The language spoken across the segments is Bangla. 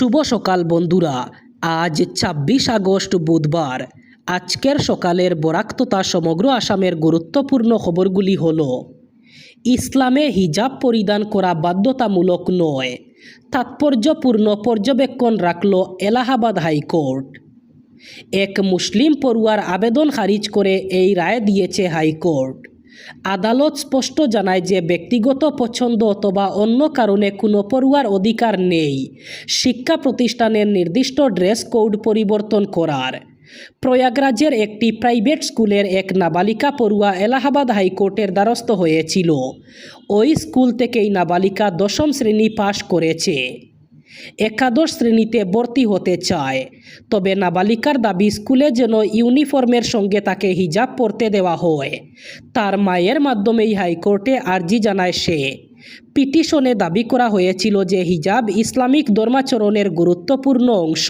শুভ সকাল বন্ধুরা। আজ ২৬ আগস্ট বুধবার। আজকের সকালের বরাক তথা সমগ্র আসামের গুরুত্বপূর্ণ খবরগুলি হল: ইসলামে হিজাব পরিধান করা বাধ্যতামূলক নয়, তাৎপর্যপূর্ণ পর্যবেক্ষণ রাখল এলাহাবাদ হাইকোর্ট। এক মুসলিম পড়ুয়ার আবেদন খারিজ করে এই রায় দিয়েছে হাইকোর্ট। আদালত স্পষ্ট জানায় যে ব্যক্তিগত পছন্দ অথবা অন্য কারণে কোনো পড়ুয়ার অধিকার নেই শিক্ষা প্রতিষ্ঠানের নির্দিষ্ট ড্রেস কোড পরিবর্তন করার। প্রয়াগরাজের একটি প্রাইভেট স্কুলের এক নাবালিকা পড়ুয়া এলাহাবাদ হাইকোর্টের দ্বারস্থ হয়েছিল। ওই স্কুল থেকেই নাবালিকা ১০ম শ্রেণী পাশ করেছে। একাদশ শ্রেণীতে ভর্তি হতে চায়, তবে নাবালিকার দাবি স্কুলে যেন ইউনিফর্মের সঙ্গে তাকে হিজাব পরতে দেওয়া হয়। তার মায়ের মাধ্যমেই হাইকোর্টে আর্জি জানায় সে। পিটিশনে দাবি করা হয়েছিল যে হিজাব ইসলামিক ধর্মাচরণের গুরুত্বপূর্ণ অংশ।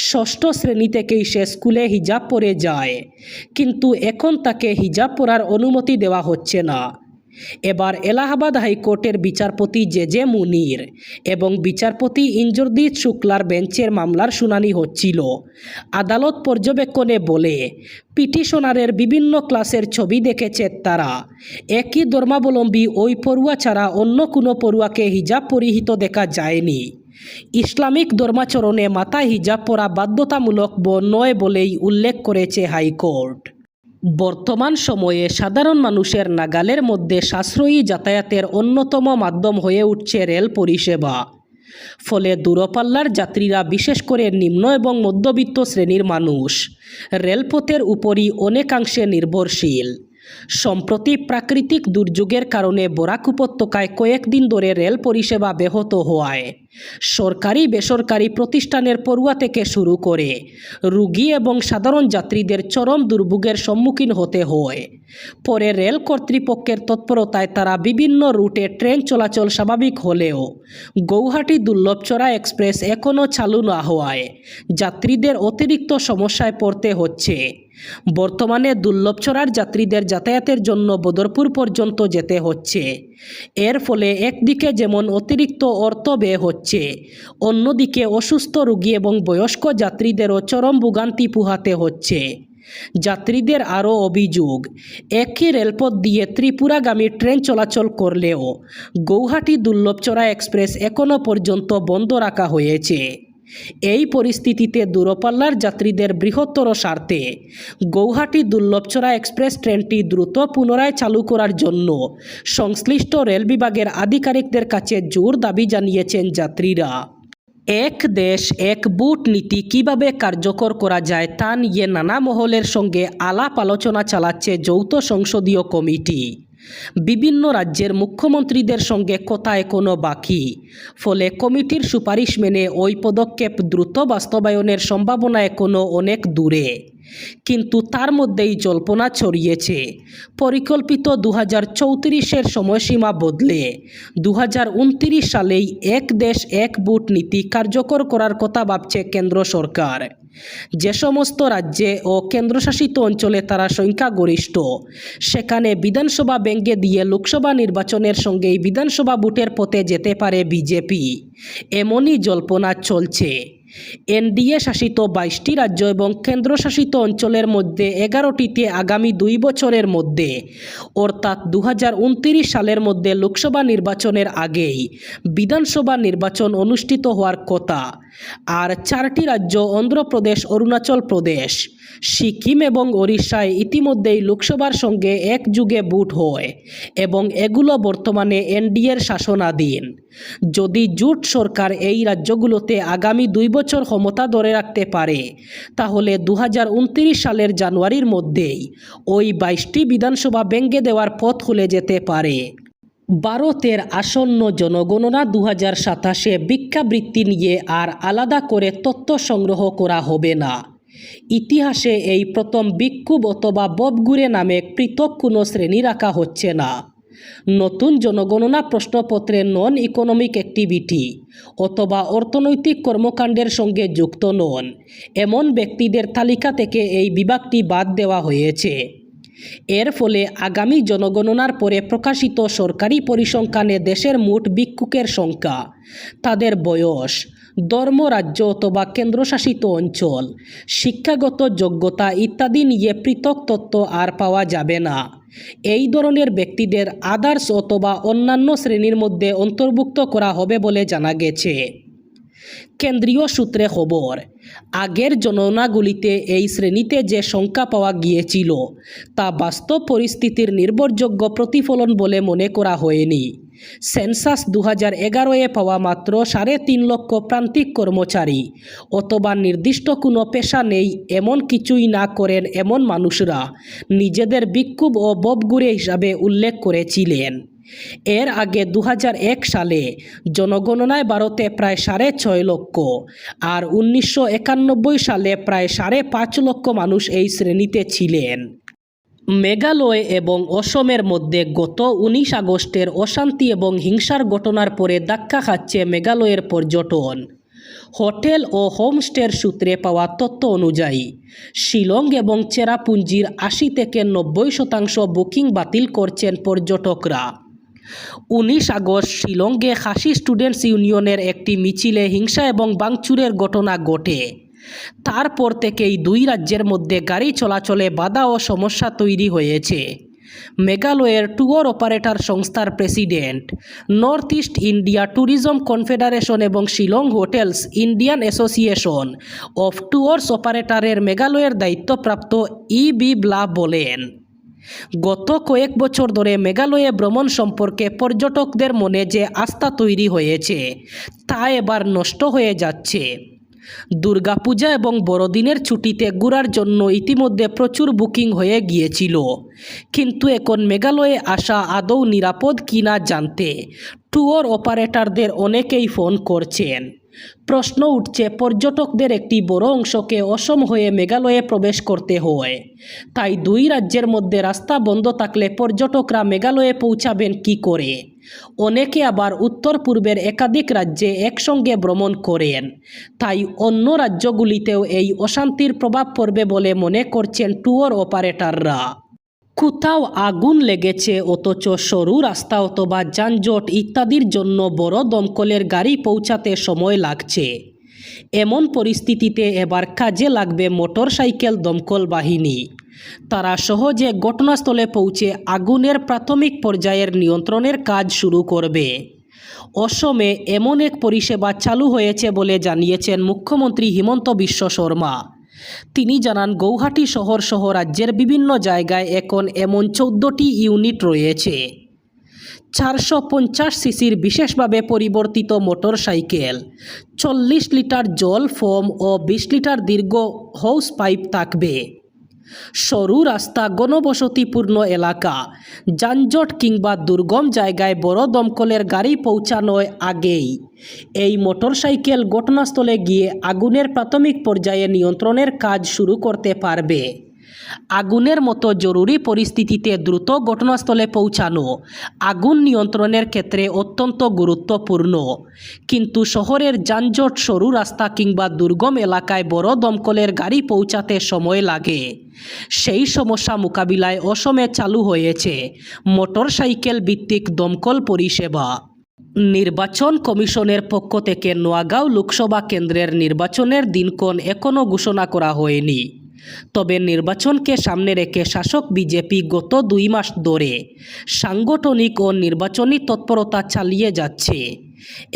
ষষ্ঠ শ্রেণী থেকেই সে স্কুলে হিজাব পরে যায়, কিন্তু এখন তাকে হিজাব পরার অনুমতি দেওয়া হচ্ছে না। এবার এলাহাবাদ হাইকোর্টের বিচারপতি জে মুনির এবং বিচারপতি ইন্দ্রজিৎ শুক্লার বেঞ্চের মামলার শুনানি হচ্ছিল। আদালত পর্যবেক্ষণে বলে, পিটিশনারের বিভিন্ন ক্লাসের ছবি দেখেছে তারা। একই ধর্মাবলম্বী ওই পড়ুয়া ছাড়া অন্য কোনো পড়ুয়াকে হিজাব পরিহিত দেখা যায়নি। ইসলামিক ধর্মাচরণে মাথায় হিজাব পরা বাধ্যতামূলক নয় বলেই উল্লেখ করেছে হাইকোর্ট। বর্তমান সময়ে সাধারণ মানুষের নাগালের মধ্যে সাশ্রয়ী যাতায়াতের অন্যতম মাধ্যম হয়ে উঠছে রেল পরিষেবা। ফলে দূরপাল্লার যাত্রীরা, বিশেষ করে নিম্ন এবং মধ্যবিত্ত শ্রেণীর মানুষ, রেলপথের উপরই অনেকাংশে নির্ভরশীল। সম্প্রতি প্রাকৃতিক দুর্যোগের কারণে বরাক উপত্যকায় কয়েকদিন ধরে রেল পরিষেবা ব্যাহত হওয়ায় সরকারি বেসরকারি প্রতিষ্ঠানের পড়ুয়া থেকে শুরু করে রোগী এবং সাধারণ যাত্রীদের চরম দুর্ভোগের সম্মুখীন হতে হয়। পরে রেল কর্তৃপক্ষের তৎপরতায় তারা বিভিন্ন রুটে ট্রেন চলাচল স্বাভাবিক হলেও গৌহাটি দুর্লভচড়া এক্সপ্রেস এখনও চালু না হওয়ায় যাত্রীদের অতিরিক্ত সমস্যায় পড়তে হচ্ছে। বর্তমানে দুর্লভচড়ার যাত্রীদের যাতায়াতের জন্য বদরপুর পর্যন্ত যেতে হচ্ছে। এর ফলে একদিকে যেমন অতিরিক্ত অর্থ ব্যয় হচ্ছে, অন্যদিকে অসুস্থ রোগী এবং বয়স্ক যাত্রীদেরও চরম ভোগান্তি পোহাতে হচ্ছে। যাত্রীদের আরও অভিযোগ, একই রেলপথ দিয়ে ত্রিপুরাগামী ট্রেন চলাচল করলেও গৌহাটি দুর্লভচড়া এক্সপ্রেস এখনও পর্যন্ত বন্ধ রাখা হয়েছে। এই পরিস্থিতিতে দূরপাল্লার যাত্রীদের বৃহত্তর স্বার্থে গৌহাটি দুর্লভচড়া এক্সপ্রেস ট্রেনটি দ্রুত পুনরায় চালু করার জন্য সংশ্লিষ্ট রেল বিভাগের আধিকারিকদের কাছে জোর দাবি জানিয়েছেন যাত্রীরা। এক দেশ এক বুট নীতি কিভাবে কার্যকর করা যায় তা নিয়ে নানা মহলের সঙ্গে আলাপ আলোচনা চালাচ্ছে যৌথ সংসদীয় কমিটি। বিভিন্ন রাজ্যের মুখ্যমন্ত্রীদের সঙ্গে কথা এখনও বাকি। ফলে কমিটির সুপারিশ মেনে ওই পদক্ষেপ দ্রুত বাস্তবায়নের সম্ভাবনা এখনও অনেক দূরে। কিন্তু তার মধ্যেই জল্পনা ছড়িয়েছে, পরিকল্পিত 2034-এর সময়সীমা বদলে 2029 সালেই এক দেশ এক বুট নীতি কার্যকর করার কথা ভাবছে কেন্দ্র সরকার। যে সমস্ত রাজ্যে ও কেন্দ্রশাসিত অঞ্চলে তারা সংখ্যাগরিষ্ঠ, সেখানে বিধানসভা ভেঙে দিয়ে লোকসভা নির্বাচনের সঙ্গেই বিধানসভা ভোটের পথে যেতে পারে বিজেপি, এমনই জল্পনা চলছে। এনডিএ শাসিত 22টি রাজ্য এবং কেন্দ্রশাসিত অঞ্চলের মধ্যে 11টিতে আগামী 2 বছরের মধ্যে অর্থাৎ 2029 সালের মধ্যে লোকসভা নির্বাচনের আগেই বিধানসভা নির্বাচন অনুষ্ঠিত হওয়ার কথা। আর 4টি রাজ্য অন্ধ্রপ্রদেশ, অরুণাচল প্রদেশ, সিকিম এবং ওড়িশায় ইতিমধ্যেই লোকসভার সঙ্গে একযুগে ভোট হয় এবং এগুলো বর্তমানে এনডিএর শাসনাধীন। যদি জোট সরকার এই রাজ্যগুলোতে আগামী 2 বছর ক্ষমতা ধরে রাখতে পারে, তাহলে 2029 সালের জানুয়ারির মধ্যেই ওই 22টি বিধানসভা ভেঙে দেওয়ার পথ খুলে যেতে পারে। ভারতের আসন্ন জনগণনা 2027-এ ভিক্ষাবৃত্তি নিয়ে আর আলাদা করে তথ্য সংগ্রহ করা হবে না। ইতিহাসে এই প্রথম ভিক্ষুক অথবা ববগুরে নামে পৃথক কোনো শ্রেণী রাখা হচ্ছে না। নতুন জনগণনা প্রশ্নপত্রে নন ইকোনমিক অ্যাক্টিভিটি অথবা অর্থনৈতিক কর্মকাণ্ডের সঙ্গে যুক্ত নন এমন ব্যক্তিদের তালিকা থেকে এই বিভাগটি বাদ দেওয়া হয়েছে। এর ফলে আগামী জনগণনার পরে প্রকাশিত সরকারি পরিসংখ্যানে দেশের মোট ভিক্ষুকের সংখ্যা, তাদের বয়স, ধর্ম, রাজ্য অথবা কেন্দ্রশাসিত অঞ্চল, শিক্ষাগত যোগ্যতা ইত্যাদি নিয়ে পৃথক তথ্য আর পাওয়া যাবে না। এই ধরনের ব্যক্তিদের আদার্স অথবা অন্যান্য শ্রেণীর মধ্যে অন্তর্ভুক্ত করা হবে বলে জানা গেছে। কেন্দ্রীয় সূত্রে খবর, আগের গণনাগুলিতে এই শ্রেণীতে যে সংখ্যা পাওয়া গিয়েছিল তা বাস্তব পরিস্থিতির নির্ভরযোগ্য প্রতিফলন বলে মনে করা হয়নি। সেন্সাস 2011-এ পাওয়া মাত্র 3.5 লক্ষ প্রান্তিক কর্মচারী অথবা নির্দিষ্ট কোনো পেশা নেই এমন কিছুই না করেন এমন মানুষরা নিজেদের ভিক্ষুক ও ববগুড়ে হিসাবে উল্লেখ করেছিলেন। এর আগে 2001 সালে জনগণনায় ভারতে প্রায় 6.5 লক্ষ আর 1991 সালে প্রায় 5.5 লক্ষ মানুষ এই শ্রেণীতে ছিলেন। মেঘালয় এবং অসমের মধ্যে গত 19 আগস্টের অশান্তি এবং হিংসার ঘটনার পরে ধাক্কা খাচ্ছে মেঘালয়ের পর্যটন। হোটেল ও হোমস্টের সূত্রে পাওয়া তথ্য অনুযায়ী শিলং এবং চেরাপুঞ্জির 80 থেকে 90% বুকিং বাতিল করছেন পর্যটকরা। 19 আগস্ট শিলংয়ে খাসি স্টুডেন্টস ইউনিয়নের একটি মিছিলে হিংসা এবং ভাঙচুরের ঘটনা ঘটে। তারপর থেকেই দুই রাজ্যের মধ্যে গাড়ি চলাচলে বাধা ও সমস্যা তৈরি হয়েছে। মেঘালয়ের ট্যুর অপারেটর সংস্থার president, North East India tourism confederation এবং Shillong hotels Indian association of tours অপারেটরের মেঘালয়ের দায়িত্বপ্রাপ্ত বি ব্লা বলেন, গত কয়েক বছর ধরে মেঘালয়ে ভ্রমণ সম্পর্কে পর্যটকদের মনে যে আস্থা তৈরি হয়েছে তা এবার নষ্ট হয়ে যাচ্ছে। দুর্গাপূজা এবং বড়দিনের ছুটিতে ঘোরার জন্য ইতিমধ্যে প্রচুর বুকিং হয়ে গিয়েছিল, কিন্তু এখন মেঘালয়ে আসা আদৌ নিরাপদ কিনা জানতে ট্যুর অপারেটরদের অনেকেই ফোন করছেন। প্রশ্ন উঠছে, পর্যটকদের একটি বড় অংশকে অসম হয়ে মেঘালয়ে প্রবেশ করতে হয়, তাই দুই রাজ্যের মধ্যে রাস্তা বন্ধ থাকলে পর্যটকরা মেঘালয়ে পৌঁছাবেন কী করে? অনেকে আবার উত্তর পূর্বের একাধিক রাজ্যে একসঙ্গে ভ্রমণ করেন, তাই অন্য রাজ্যগুলিতেও এই অশান্তির প্রভাব পড়বে বলে মনে করছেন ট্যুর অপারেটররা। কোথাও আগুন লেগেছে অথচ সরু রাস্তা অথবা যানজট ইত্যাদির জন্য বড় দমকলের গাড়ি পৌঁছাতে সময় লাগছে। এমন পরিস্থিতিতে এবার কাজে লাগবে মোটরসাইকেল দমকল বাহিনী। তারা সহজে ঘটনাস্থলে পৌঁছে আগুনের প্রাথমিক পর্যায়ের নিয়ন্ত্রণের কাজ শুরু করবে। অসমে এমন এক পরিষেবা চালু হয়েছে বলে জানিয়েছেন মুখ্যমন্ত্রী হিমন্ত বিশ্ব শর্মা। তিনি জানান, গৌহাটি শহর সহ রাজ্যের বিভিন্ন জায়গায় এখন এমন 14টি ইউনিট রয়েছে। 450 সিসির বিশেষভাবে পরিবর্তিত মোটরসাইকেল, 40 লিটার জল ফোম ও 20 লিটার দীর্ঘ হোস পাইপ থাকবে। সরু রাস্তা, ঘনবসতিপূর্ণ এলাকা, যানজট কিংবা দুর্গম জায়গায় বড় দমকলের গাড়ি পৌঁছানোর আগেই এই মোটরসাইকেল ঘটনাস্থলে গিয়ে আগুনের প্রাথমিক পর্যায়ে নিয়ন্ত্রণের কাজ শুরু করতে পারবে। আগুনের মতো জরুরি পরিস্থিতিতে দ্রুত ঘটনাস্থলে পৌঁছানো আগুন নিয়ন্ত্রণের ক্ষেত্রে অত্যন্ত গুরুত্বপূর্ণ, কিন্তু শহরের যানজট, সরু রাস্তা কিংবা দুর্গম এলাকায় বড় দমকলের গাড়ি পৌঁছাতে সময় লাগে। সেই সমস্যা মোকাবিলায় অসমে চালু হয়েছে মোটরসাইকেল ভিত্তিক দমকল পরিষেবা। নির্বাচন কমিশনের পক্ষ থেকে নোয়াগাঁও লোকসভা কেন্দ্রের নির্বাচনের দিনক্ষণ এখনও ঘোষণা করা হয়নি। তবে নির্বাচনকে সামনে রেখে শাসক বিজেপি গত 2 মাস ধরে সাংগঠনিক ও নির্বাচনী তৎপরতা চালিয়ে যাচ্ছে।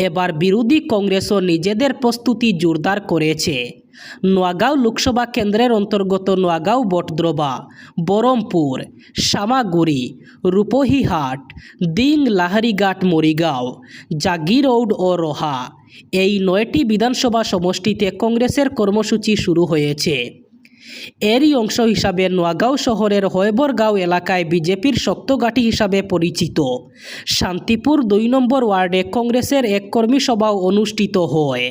এবার বিরোধী কংগ্রেসও নিজেদের প্রস্তুতি জোরদার করেছে। নোয়াগাঁও লোকসভা কেন্দ্রের অন্তর্গত নোয়াগাঁও, বটদ্রবা, বরমপুর, সামাগুড়ি, রূপহীহাট, দিং, লাহারিঘাট, মরিগাঁও, জাগিরৌড ও রোহা, এই 9টি বিধানসভা সমষ্টিতে কংগ্রেসের কর্মসূচি শুরু হয়েছে। এরই অংশ হিসাবে নোয়াগাঁও শহরের হৈবরগাঁও এলাকায় বিজেপির শক্ত ঘাঁটি হিসাবে পরিচিত শান্তিপুর 2 নম্বর ওয়ার্ডে কংগ্রেসের এক কর্মী সভাও অনুষ্ঠিত হয়।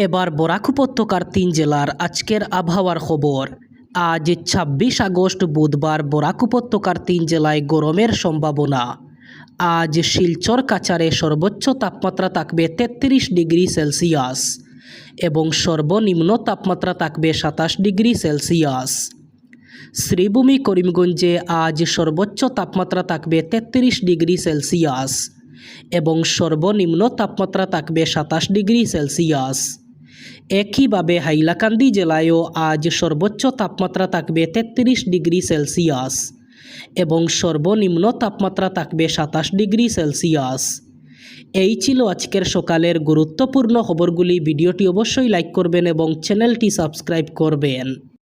এবার বরাক উপত্যকার 3 জেলার আজকের আবহাওয়ার খবর। আজ 26 আগস্ট বুধবার বরাক উপত্যকার 3 জেলায় গরমের সম্ভাবনা। আজ শিলচর, কাছাড়ে সর্বোচ্চ তাপমাত্রা থাকবে 33 ডিগ্রি সেলসিয়াস এবং সর্বনিম্ন তাপমাত্রা থাকবে 27 ডিগ্রি সেলসিয়াস। শ্রীভূমি, করিমগঞ্জে আজ সর্বোচ্চ তাপমাত্রা থাকবে 33 ডিগ্রি সেলসিয়াস এবং সর্বনিম্ন তাপমাত্রা থাকবে 27 ডিগ্রি সেলসিয়াস। একইভাবে হাইলাকান্দি জেলায়ও আজ সর্বোচ্চ তাপমাত্রা থাকবে 33 ডিগ্রি সেলসিয়াস এবং সর্বনিম্ন তাপমাত্রা থাকবে 27 ডিগ্রি সেলসিয়াস। এই ছিল আজকের সকালের গুরুত্বপূর্ণ খবরগুলি। ভিডিওটি অবশ্যই লাইক করবেন এবং চ্যানেলটি সাবস্ক্রাইব করবেন।